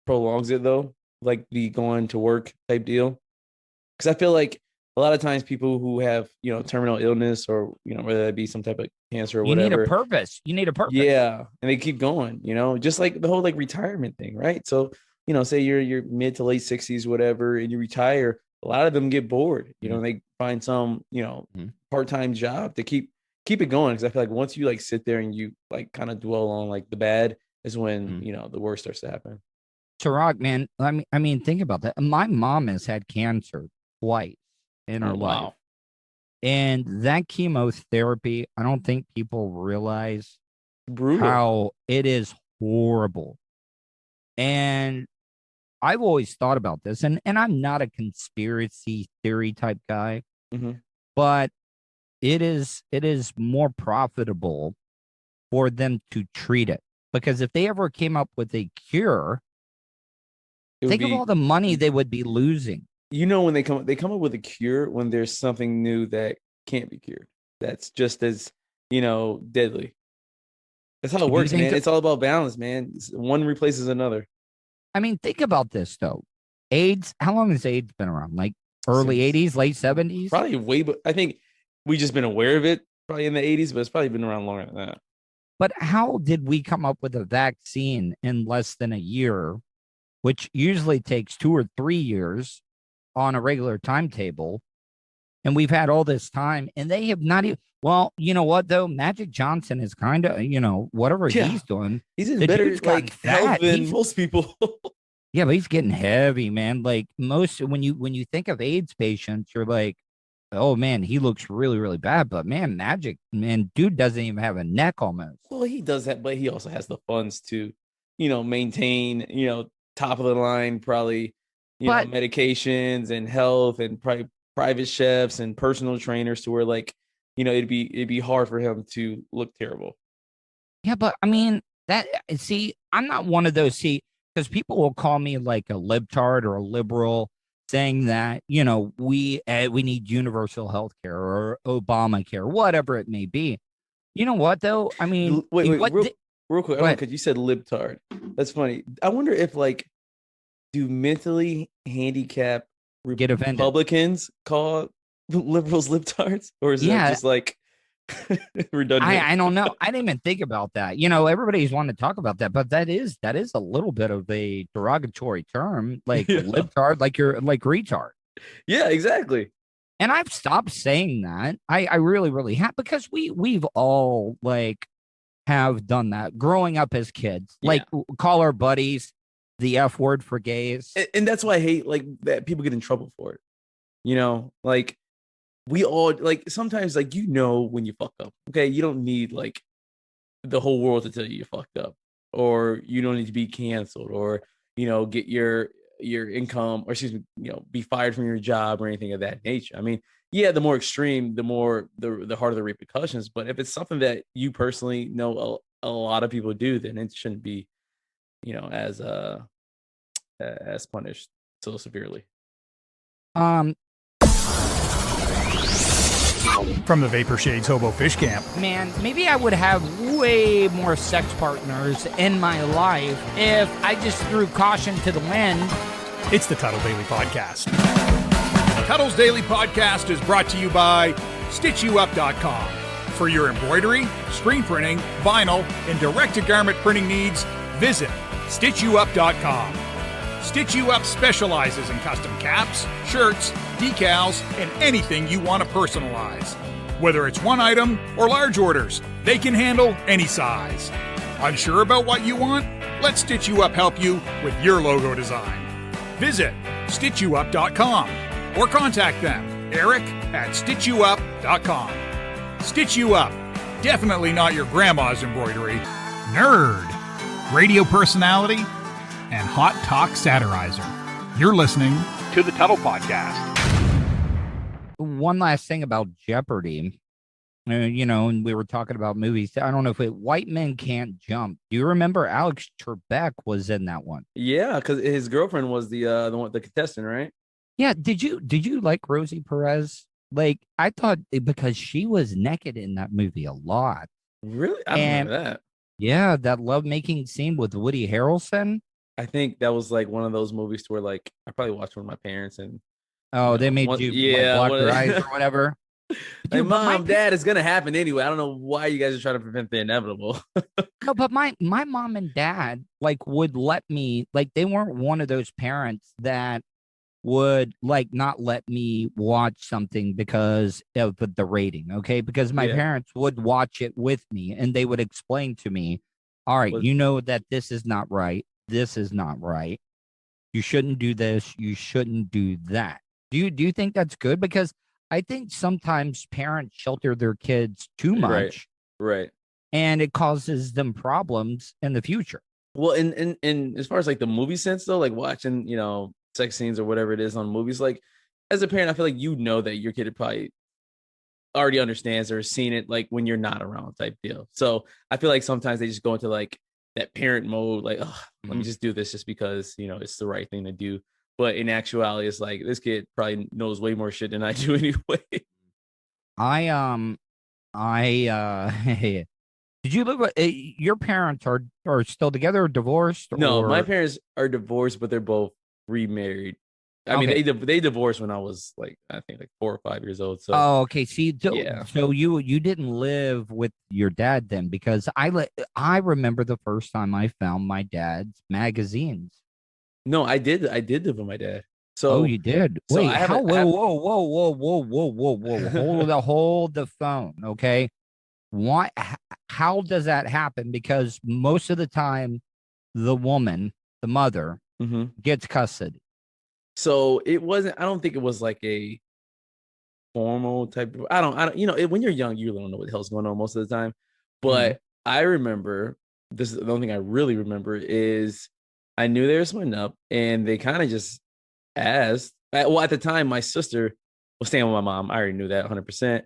prolongs it though? like the going to work type deal. Because I feel like a lot of times people who have, terminal illness or, whether that be some type of cancer or You whatever. need a purpose. You need a purpose. Yeah. And they keep going, just like the whole like retirement thing, right? So, say you're mid to late 60s, whatever, and you retire, a lot of them get bored. They find some, part-time job to keep it going. Because I feel like once you like sit there and you like kind of dwell on like the bad is when, the worst starts to happen. Serak, man, I mean, think about that. My mom has had cancer twice in her life. And that chemotherapy, I don't think people realize how it is horrible. And I've always thought about this, and I'm not a conspiracy theory type guy, but it is more profitable for them to treat it. Because if they ever came up with a cure, think of all the money they would be losing. When they come up with a cure when there's something new that can't be cured. That's just as, deadly. That's how it works, man. It's all about balance, man. One replaces another. I mean, think about this, though. AIDS, how long has AIDS been around? Like early 80s, late 70s? Probably but I think we just been aware of it probably in the 80s, but it's probably been around longer than that. But how did we come up with a vaccine in less than a year, which usually takes 2 or 3 years on a regular timetable? And we've had all this time, and they have not even. Well, you know what though? Magic Johnson is kind of, whatever he's doing. He's in better like health than most people. Yeah, but he's getting heavy, man. Like most, when you think of AIDS patients, you're like, oh man, he looks really, really bad. But man, Magic, man, dude doesn't even have a neck almost. Well, he does that, but he also has the funds to, maintain, top of the line, probably, medications and health and private chefs and personal trainers to where like, it'd be hard for him to look terrible. Yeah, but I mean I'm not one of those. Because people will call me like a libtard or a liberal, saying that we need universal health care or Obamacare, whatever it may be. You know what though? I mean, wait, real quick, because you said libtard. That's funny. I wonder if like, do mentally handicapped Republicans call liberals libtards, or is it just like redundant? I don't know. I didn't even think about that. Everybody's wanting to talk about that, but that is a little bit of a derogatory term, like libtard, like you're like retard. Yeah, exactly. And I've stopped saying that. I really, really have, because we've all like have done that growing up as kids. Like call our buddies the F word for gays. And that's why I hate like that people get in trouble for it. Like we all like sometimes like when you fuck up. Okay, you don't need like the whole world to tell you fucked up, or you don't need to be canceled, or get your income, or excuse me, be fired from your job or anything of that nature. I mean, yeah, the more extreme, the more the harder the repercussions. But if it's something that you personally know a lot of people do, then it shouldn't be, as punished so severely. From the Vapor Shades Hobo Fish Camp. Man, maybe I would have way more sex partners in my life if I just threw caution to the wind. It's the Tuddle Daily Podcast. Tuddle's Daily Podcast is brought to you by StitchYouUp.com. For your embroidery, screen printing, vinyl, and direct-to-garment printing needs, visit StitchYouUp.com. Stitch You Up specializes in custom caps, shirts, decals, and anything you want to personalize. Whether it's one item or large orders, they can handle any size. Unsure about what you want? Let Stitch You Up help you with your logo design. Visit StitchYouUp.com or contact them, Eric at StitchYouUp.com. Stitch You Up. Definitely not your grandma's embroidery. Nerd. Radio personality and hot talk satirizer. You're listening to the Tuddle Podcast. One last thing about Jeopardy. And we were talking about movies. I don't know if White Men Can't Jump. Do you remember Alex Trebek was in that one? Yeah, because his girlfriend was the contestant, right? Yeah. Did you like Rosie Perez? Like, I thought because she was naked in that movie a lot. Really? I don't remember that. Yeah, that lovemaking scene with Woody Harrelson. I think that was like one of those movies where like I probably watched with my parents and They made you block your eyes or whatever. Like, Dude, but Mom, Dad, it's gonna happen anyway. I don't know why you guys are trying to prevent the inevitable. No, but my mom and dad like would let me, like, they weren't one of those parents that would like not let me watch something because of the rating. Okay, because my parents would watch it with me and they would explain to me, all right, you know that this is not right. This is not right. You shouldn't do this. You shouldn't do that. Do you think that's good? Because I think sometimes parents shelter their kids too much, right, and it causes them problems in the future. Well, in as far as like the movie sense though, like watching, sex scenes or whatever it is on movies, like as a parent, I feel like that your kid probably already understands or seen it like when you're not around type deal. So I feel like sometimes they just go into like that parent mode, like, oh, let me just do this just because it's the right thing to do. But in actuality, it's like this kid probably knows way more shit than I do anyway. Did you live with your parents are still together or divorced? No, my parents are divorced, but they're both remarried. I mean, they divorced when I was like, I think like 4 or 5 years old. So okay. See, so you didn't live with your dad then, because I remember the first time I found my dad's magazines. No, I did live with my dad. So you did. So wait, whoa, hold the phone, okay? Why? How does that happen? Because most of the time, the woman, the mother, gets custody. So it wasn't. I don't think it was like a formal type of. I don't. When you're young, you don't know what the hell's going on most of the time. But I remember. This is the only thing I really remember is I knew they were splitting up, and they kind of just asked. Well, at the time, my sister was staying with my mom. I already knew that 100%.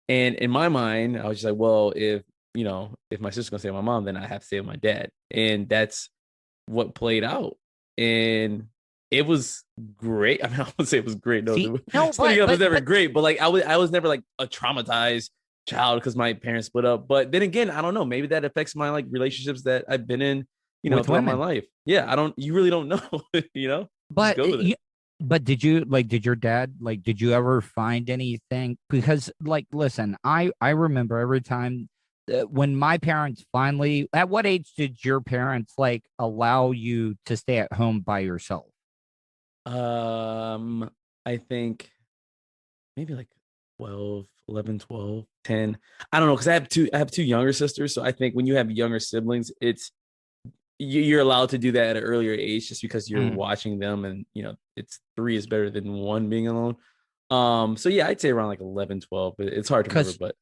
And in my mind, I was just like, well, if my sister's gonna stay with my mom, then I have to stay with my dad. And that's what played out. And it was great. I mean, I would say it was great. Splitting up was never great, but like I was never like a traumatized child because my parents split up. But then again, I don't know. Maybe that affects my like relationships that I've been in, throughout my life. Yeah, you really don't know, But but did your dad, did you ever find anything? Because listen, I remember every time when my parents finally, at what age did your parents allow you to stay at home by yourself? I think maybe like 12, 11, 12, 10. I don't know, because I have two younger sisters. So I think when you have younger siblings, you're allowed to do that at an earlier age just because you're watching them, and it's 3 is better than 1 being alone. So yeah, I'd say around like 11, 12. It's hard to remember, but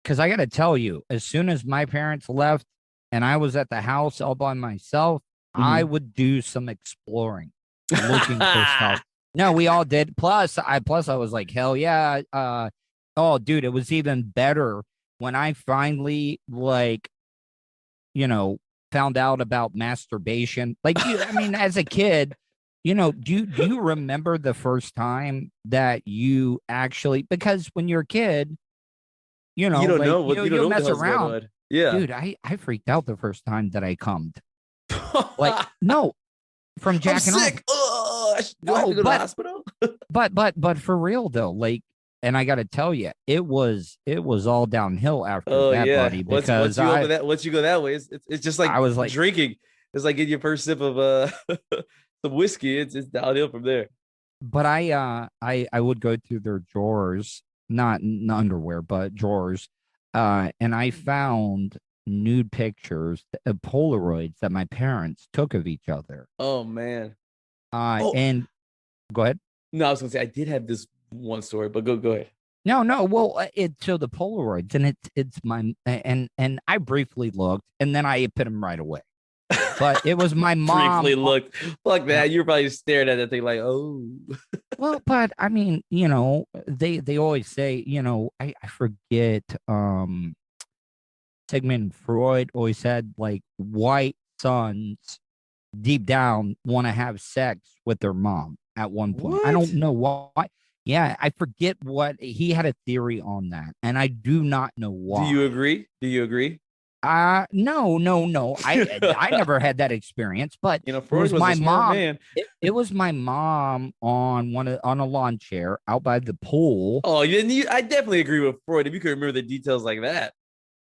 because I gotta tell you, as soon as my parents left and I was at the house all by myself, I would do some exploring, looking for stuff. No, we all did. Plus I was like, hell yeah. Oh dude, it was even better when I finally found out about masturbation. I mean, as a kid, do you remember the first time that you actually, because when you're a kid, you don't know what you mess around. Yeah. Dude, I freaked out the first time that I cummed. No, from jacking off. Sick. Do I have to go to the hospital? but for real though, and I got to tell you, it was all downhill after that, buddy. Because once you go that way, it's just like I was like drinking. It's like getting your first sip of some whiskey. It's downhill from there. But I would go through their drawers, not underwear, but drawers, and I found nude pictures of Polaroids that my parents took of each other. Oh man. And go ahead. No, I was gonna say I did have this one story, but go ahead. No. Well, so the Polaroids, and it's my and I briefly looked, and then I put them right away. But it was my mom. Briefly looked. Fuck that. You're probably staring at that thing like, oh. Well, but I mean, they always say, I forget. Sigmund Freud always said white sons deep down want to have sex with their mom at one point. What? I don't know why. Yeah, I forget what he had a theory on that, and I do not know why. Do you agree? No. I never had that experience, but You know, it Freud was was my a smart mom. man. It was my mom on a lawn chair out by the pool. Oh, I definitely agree with Freud. If you could remember the details like that.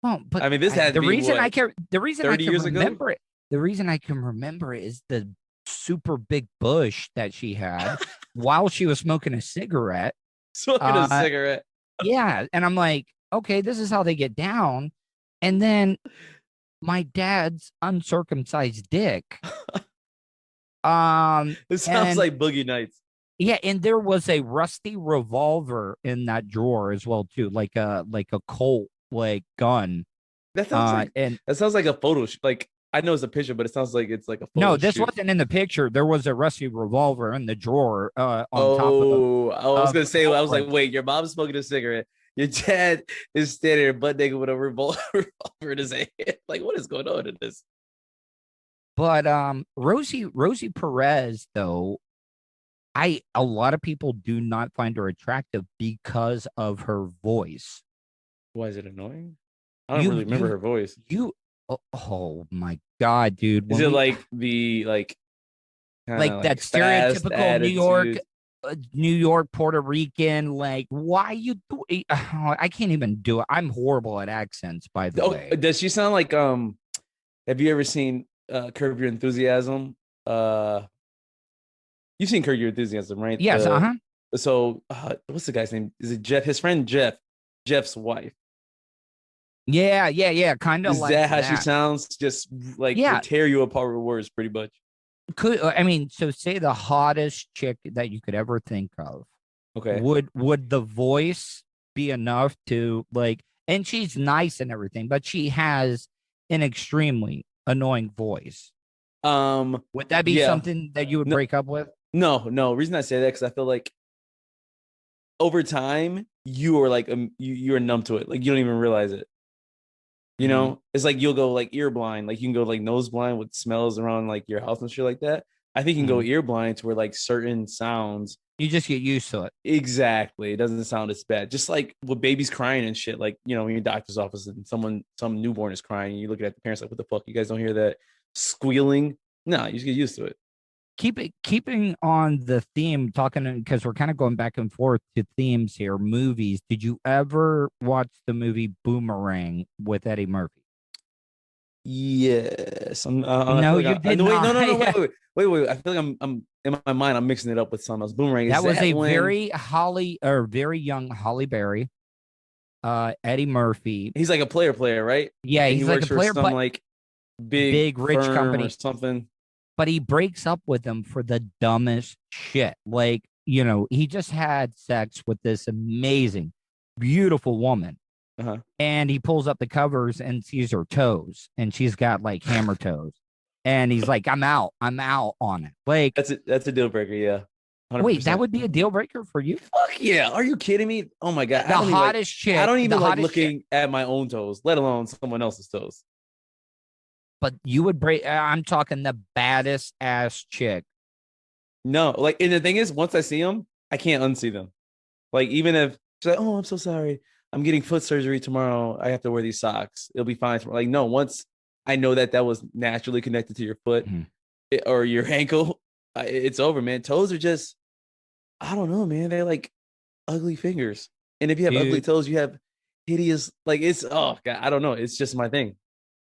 Well, but I mean, this had the to be reason what, I can the reason I 30 can years ago? remember it. The reason I can remember it is the super big bush that she had while she was smoking a cigarette. Smoking a cigarette. Yeah, and I'm like, okay, this is how they get down. And then my dad's uncircumcised dick. It sounds like Boogie Nights. Yeah, and there was a rusty revolver in that drawer as well too, like a Colt gun. That sounds like a photo. Like I know it's a picture, but it sounds like it's like a photo. No, this shoot. wasn't in the picture. There was a rusty revolver in the drawer on top of. I was gonna say. I was like, wait, your mom's smoking a cigarette. Your dad is standing there butt naked with a revolver in his hand. Like, what is going on in this? But Rosie Perez, though, a lot of people do not find her attractive because of her voice. Why is it annoying? I don't really remember her voice. Oh my God, dude! Is it like that stereotypical New York Puerto Rican? Like, why you do? I can't even do it. I'm horrible at accents, by the way. Does she sound like Have you ever seen Curb Your Enthusiasm? You've seen Curb Your Enthusiasm, right? Yes. So what's the guy's name? Is it Jeff? His friend Jeff's wife. Yeah. Kind of. Is like that how she sounds? Just like would tear you apart with words, pretty much. So say the hottest chick that you could ever think of. Okay. Would the voice be enough to like? And she's nice and everything, but she has an extremely annoying voice. Would that be something that you would break up with? No. Reason I say that because I feel like over time you are like you're numb to it. Like you don't even realize it. You know, it's like you'll go like ear blind, like you can go like nose blind with smells around like your house and shit like that. I think you can go ear blind to where like certain sounds you just get used to it. Exactly. It doesn't sound as bad. Just like with babies crying and shit, like, you know, in your doctor's office and some newborn is crying and you look at the parents like, what the fuck? You guys don't hear that squealing? No, you just get used to it. Keeping on the theme, talking because we're kind of going back and forth to themes here. Movies. Did you ever watch the movie Boomerang with Eddie Murphy? Yes. No, you did not. Wait. I feel like I'm in my mind. I'm mixing it up with something else. Boomerang. That was a very young Holly Berry. Eddie Murphy. He's like a player, right? Yeah, and he's like a player, some, but like big rich company or something. But he breaks up with them for the dumbest shit. Like, you know, he just had sex with this amazing, beautiful woman. Uh-huh. And he pulls up the covers and sees her toes, and she's got like hammer toes. And he's like, I'm out on it. Like that's a deal breaker, yeah. 100%. Wait, that would be a deal breaker for you? Fuck yeah. Are you kidding me? Oh my God. The hottest chick. I don't even like looking at my own toes, let alone someone else's toes. But you would break. I'm talking the baddest ass chick. No, like, and the thing is, once I see them, I can't unsee them. Like, even if she's like, oh, I'm so sorry, I'm getting foot surgery tomorrow, I have to wear these socks, it'll be fine. Like, no, once I know that was naturally connected to your foot or your ankle, it's over, man. Toes are just, I don't know, man. They're like ugly fingers. And if you have ugly toes, you have hideous, like, it's, oh God, I don't know. It's just my thing.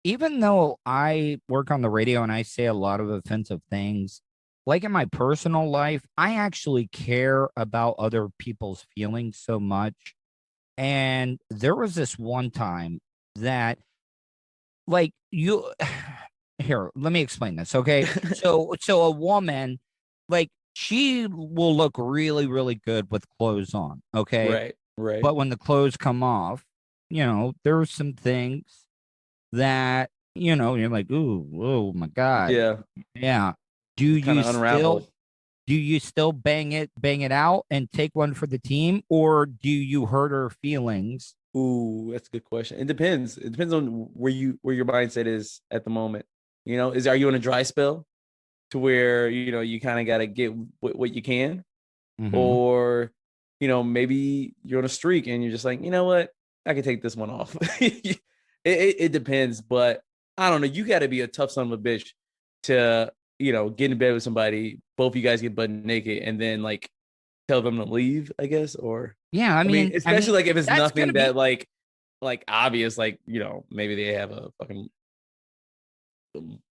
Even though I work on the radio and I say a lot of offensive things, like in my personal life, I actually care about other people's feelings so much. And there was this one time that, like, here, let me explain this, okay? So a woman, like, she will look really, really good with clothes on, okay? Right. But when the clothes come off, you know, there are some things that, you know, you're like, ooh, oh my God. Yeah. Do you still bang it out and take one for the team, or do you hurt her feelings? Ooh, that's a good question. It depends. It depends on where your mindset is at the moment. You know, are you in a dry spell to where, you know, you kind of got to get what you can, or, you know, maybe you're on a streak and you're just like, you know what, I can take this one off. It depends, but I don't know. You got to be a tough son of a bitch to, get in bed with somebody. Both of you guys get butt naked, and then like tell them to leave, I guess. Or Yeah, especially like if it's that's nothing gonna that be- like obvious, like maybe they have a fucking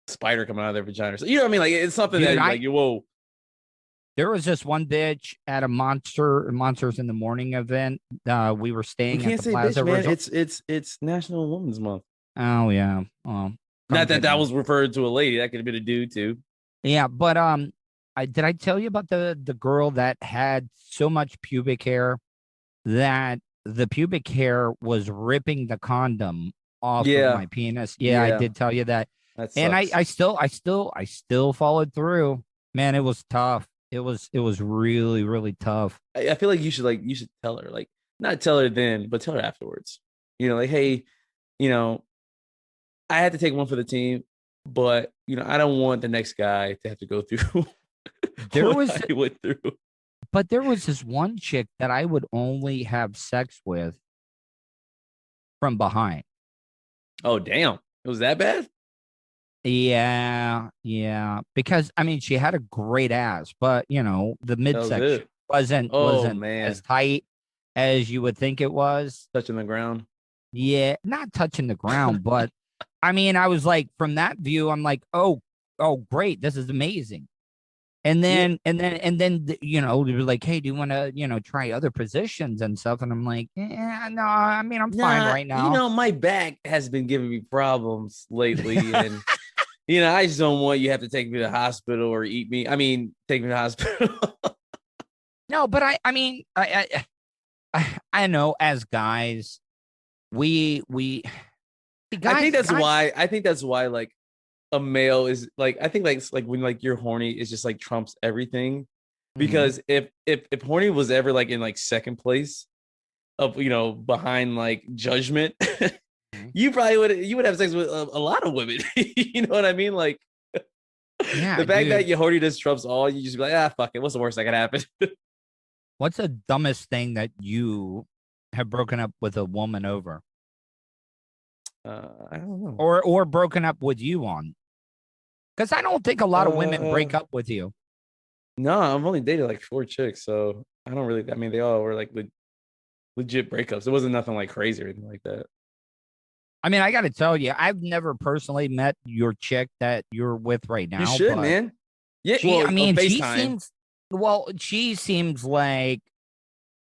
spider coming out of their vagina. So, you know what I mean? Like it's something Dude, that like you whoa. There was this one bitch at a Monsters in the Morning event. We were We staying can't at the say Plaza bitch, man. Resort. It's National Women's Month. Oh yeah. Well, Not that was referred to a lady. That could have been a dude too. yeah, but did I tell you about the girl that had so much pubic hair that the pubic hair was ripping the condom off of Yeah. my penis? Yeah, I Yeah. did tell you that. That And sucks. I still followed through. Man, it was tough. It was really, really tough. I feel like you should tell her, like not tell her then, but tell her afterwards. Like, hey, I had to take one for the team, but I don't want the next guy to have to go through There what was I went through. But there was this one chick that I would only have sex with from behind. Oh damn. It was that bad? Yeah. Because she had a great ass, but the That was midsection it. wasn't Oh, man. as tight as you would think it was. Touching the ground. Yeah, not touching the ground, but I was like, from that view, I'm like, oh, great, this is amazing. And then, they were like, hey, do you want to, try other positions and stuff? And I'm like, yeah, no, I'm fine right now. My back has been giving me problems lately, and I just don't want you to have to take me to the hospital or eat me. Take me to the hospital. No, but I know as guys, we guys, I think that's why like a male is like, I think like when like you're horny is just like trumps everything, because if horny was ever like in like second place of behind like judgment, you would have sex with a lot of women. You know what I mean? Like, yeah, the fact dude. that your horniness trumps all, you just be like, fuck it, what's the worst that could happen? What's the dumbest thing that you have broken up with a woman over, I don't know. or broken up with you on? Because I don't think a lot of women break up with you. No, I've only dated like 4 chicks, so I don't really. They all were like legit breakups. It wasn't nothing like crazy or anything like that. I got to tell you, I've never personally met your chick that you're with right now. You should, man. Yeah, she seems like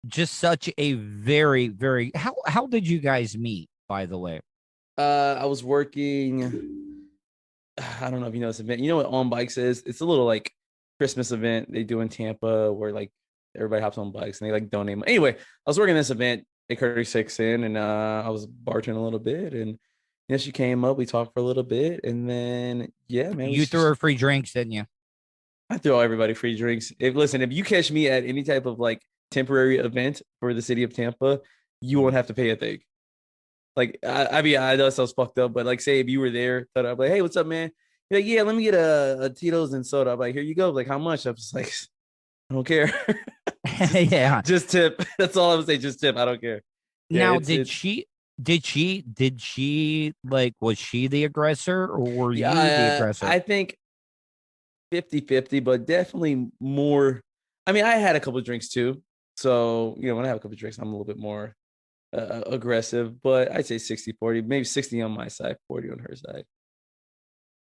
just such a very, very. How did you guys meet, by the way? I was working. I don't know if you know this event. You know what On Bikes is? It's a little like Christmas event they do in Tampa where like everybody hops on bikes and they like donate. Anyway, I was working this event at 36 in, and I was bartending a little bit, and she came up. We talked for a little bit, and then man, you threw her free drinks, didn't you? I throw everybody free drinks. If you catch me at any type of like temporary event for the city of Tampa, you won't have to pay a thing. Like, I know it sounds fucked up, but like, say if you were there, I'd be like, hey, what's up, man? You're like, yeah, let me get a Tito's and soda. I'm like, here you go. Like, how much? I'm just like, I don't care. Yeah. Just tip. That's all I would say. Just tip. I don't care. Now, did she like, was she the aggressor or were you the aggressor? I think 50-50, but definitely more. I had a couple of drinks too. So, when I have a couple of drinks, I'm a little bit more aggressive, but I'd say 60-40, maybe 60 on my side, 40 on her side.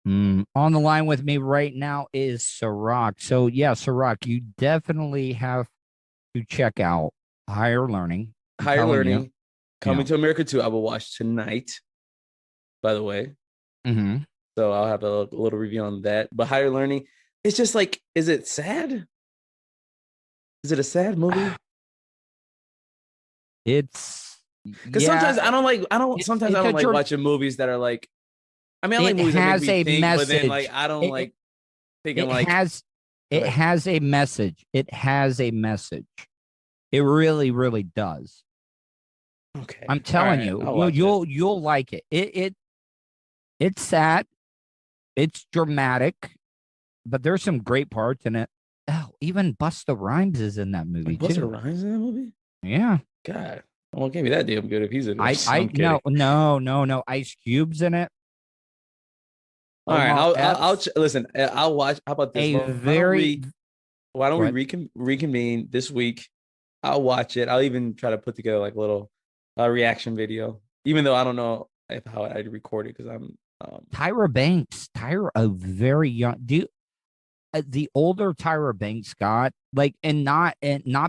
On the line with me right now is Serak. So yeah, Serak, you definitely have to check out Higher Learning. Higher Learning, Coming to America 2. I will watch tonight, by the way. Mm-hmm. So I'll have a little review on that. But Higher Learning, it's just like, is it sad? Is it a sad movie? It's because sometimes I don't like watching movies that are like. I like movies that make me think, but then like I don't like thinking like it has a message. It has a message. It really, really does. Okay, I'm telling you, you'll like it. It's sad. It's dramatic, but there's some great parts in it. Oh, even Busta Rhymes is in that movie too. Busta Rhymes in that movie? Yeah. God. Well, it can't be that damn good if he's in it. I no Ice Cube's in it. All right, I'll listen. I'll watch. How about this? Why don't we reconvene this week? I'll watch it. I'll even try to put together like a little reaction video, even though I don't know how I'd record it because I'm Tyra Banks. A very young dude. The older Tyra Banks got like, and not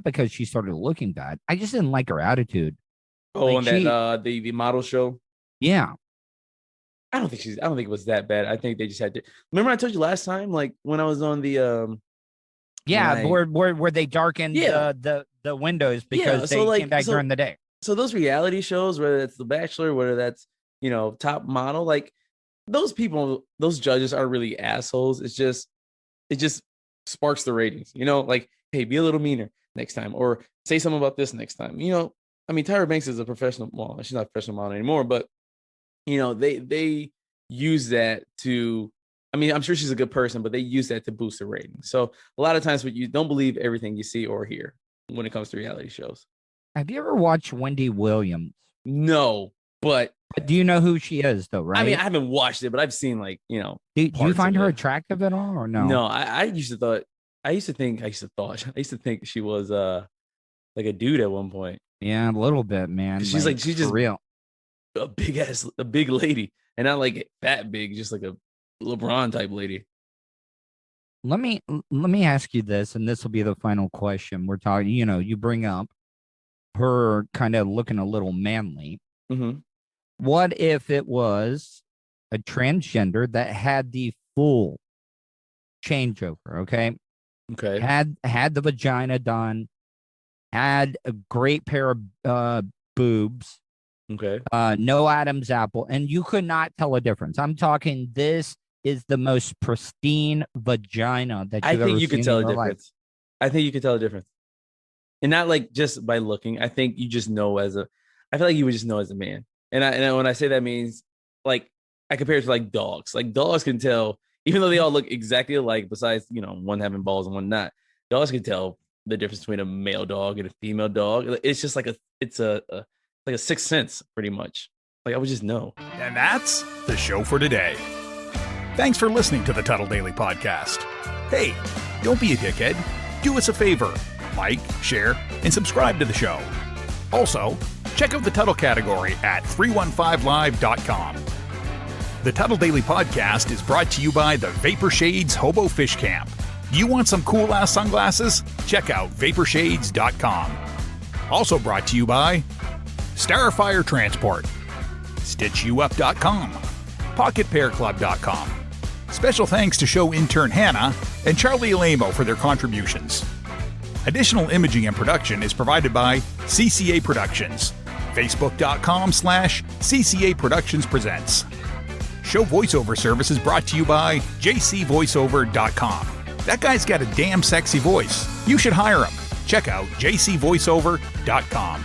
because she started looking bad. I just didn't like her attitude. Oh, like on the model show. Yeah. I don't think it was that bad. I think they just had to. Remember I told you last time, like when I was on the where they darkened the windows because they came back during the day. So those reality shows, whether it's The Bachelor, whether that's Top Model, like those people, those judges are really assholes. It just sparks the ratings. Like, hey, be a little meaner next time, or say something about this next time. I mean, Tyra Banks is a professional. Well, she's not a professional model anymore, but they use that to. I mean, I'm sure she's a good person, but they use that to boost the ratings. So a lot of times, what you don't believe everything you see or hear when it comes to reality shows. Have you ever watched Wendy Williams? No, but do you know who she is, though? Right? I mean, I haven't watched it, but I've seen Do you find her attractive at all, or no? No, I used to think she was like a dude at one point. Yeah, a little bit, man. She's just real, a big lady, and not like fat big, just like a LeBron type lady. Let me ask you this, and this will be the final question. We're talking, you bring up her kind of looking a little manly. Mm-hmm. What if it was a transgender that had the full changeover? Okay. Had the vagina done, had a great pair of boobs. Okay. No Adam's apple, and you could not tell a difference. I'm talking this is the most pristine vagina that you've ever seen. I think you could tell a difference. I think you could tell a difference. And not like just by looking. I think you just know I feel like you would just know as a man. And when I say that means like I compare it to like dogs. Like dogs can tell, even though they all look exactly alike, besides, one having balls and one not, dogs can tell the difference between a male dog and a female dog. It's just like it's like a sixth sense, pretty much. Like I would just know. And that's the show for today. Thanks for listening to the Tuddle Daily Podcast. Hey, don't be a dickhead. Do us a favor. Like, share, and subscribe to the show. Also, check out the Tuddle category at 315live.com. The Tuddle Daily Podcast is brought to you by the Vapor Shades Hobo Fish Camp. You want some cool-ass sunglasses? Check out vaporshades.com. Also brought to you by Starfire Transport, StitchYouUp.com, PocketPairClub.com. Special thanks to show intern Hannah and Charlie Alamo for their contributions. Additional imaging and production is provided by CCA Productions. Facebook.com/CCA Productions Presents. Show voiceover service is brought to you by JCVoiceover.com. That guy's got a damn sexy voice. You should hire him. Check out JCVoiceover.com.